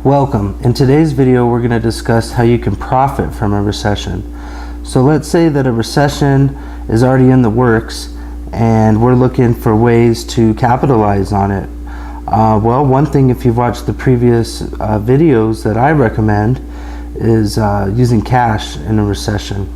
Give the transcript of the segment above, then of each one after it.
Welcome. In today's video, we're going to discuss how you can profit from a recession. So let's say that a recession is already in the works and we're looking for ways to capitalize on it. Well, one thing, if you've watched the previous videos, that I recommend is using cash in a recession.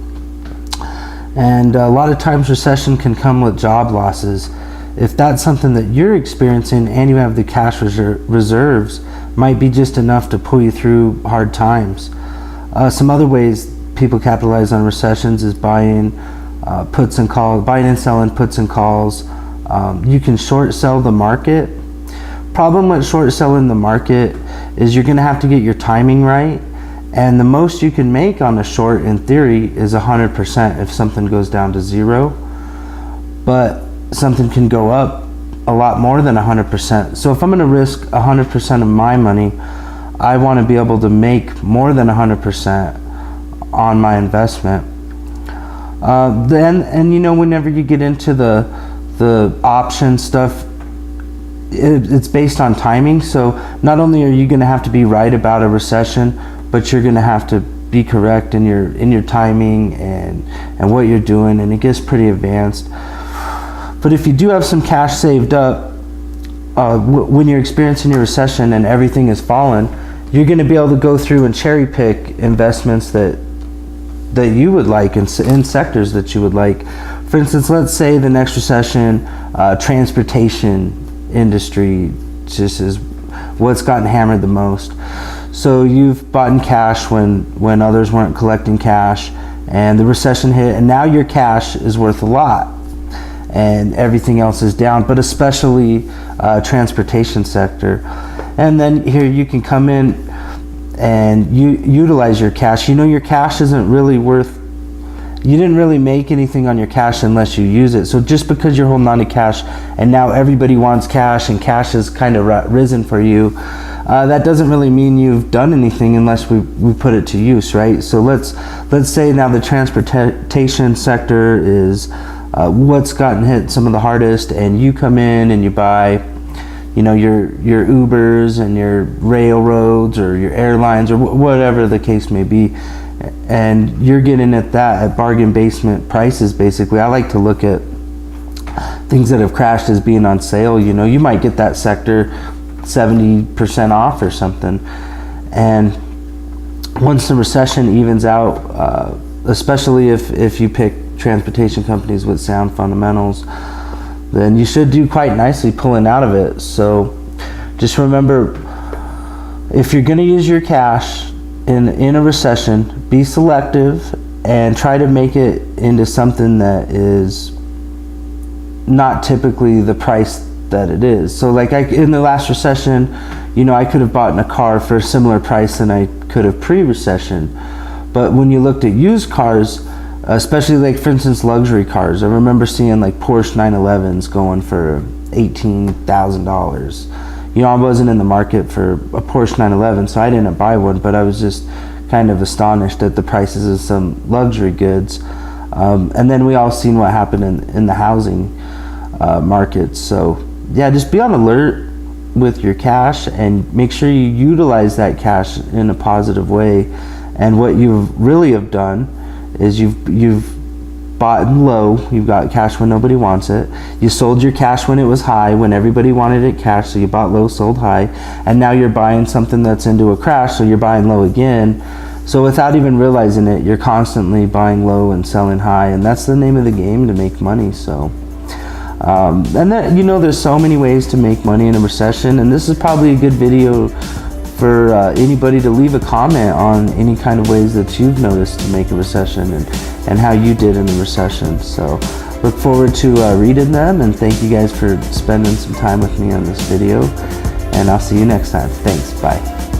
And a lot of times recession can come with job losses. If that's something that you're experiencing and you have the cash reserves, might be just enough to pull you through hard times. Some other ways people capitalize on recessions is buying puts and calls, buying and selling puts and calls. You can short sell the market. Problem with short selling the market is you're going to have to get your timing right, and the most you can make on a short in theory is 100% if something goes down to zero, but something can go up a lot more than 100%. So if I'm going to risk 100% of my money, I want to be able to make more than 100% on my investment. And you know, whenever you get into the option stuff, it's based on timing. So not only are you going to have to be right about a recession, but you're going to have to be correct in your timing and what you're doing, and it gets pretty advanced. But if you do have some cash saved up, when you're experiencing your recession and everything is falling, you're going to be able to go through and cherry pick investments that you would like in sectors that you would like. For instance, let's say the next recession, transportation industry just is what's gotten hammered the most. So you've bought in cash when others weren't collecting cash, and the recession hit, and now your cash is worth a lot and everything else is down, but especially transportation sector. And then here you can come in and you utilize your cash. You know, your cash isn't really worth, you didn't really make anything on your cash unless you use it. So just because you're holding on to cash and now everybody wants cash and cash has kind of risen for you, that doesn't really mean you've done anything unless we put it to use, right? So let's say now the transportation sector is what's gotten hit some of the hardest, and you come in and you buy, you know, your Ubers and your railroads or your airlines or whatever the case may be, and you're getting at bargain basement prices. Basically, I like to look at things that have crashed as being on sale. You know, you might get that sector 70% off or something, and once the recession evens out, especially if you pick transportation companies with sound fundamentals, then you should do quite nicely pulling out of it. So just remember, if you're going to use your cash in a recession, be selective and try to make it into something that is not typically the price that it is. So like in the last recession, you know, I could have bought a car for a similar price than I could have pre-recession. But when you looked at used cars, especially like, for instance, luxury cars, I remember seeing like Porsche 911s going for $18,000. You know, I wasn't in the market for a Porsche 911, so I didn't buy one, but I was just kind of astonished at the prices of some luxury goods. And then we all seen what happened in the housing market. So yeah, just be on alert with your cash and make sure you utilize that cash in a positive way. And what you really have done is you've bought low, you've got cash when nobody wants it. You sold your cash when it was high, when everybody wanted it cash, so you bought low, sold high, and now you're buying something that's into a crash, so you're buying low again. So without even realizing it, you're constantly buying low and selling high, and that's the name of the game to make money. So and then, you know, there's so many ways to make money in a recession, and this is probably a good video for anybody to leave a comment on any kind of ways that you've noticed to make a recession and how you did in the recession. So look forward to reading them, and thank you guys for spending some time with me on this video, and I'll see you next time. Thanks. Bye.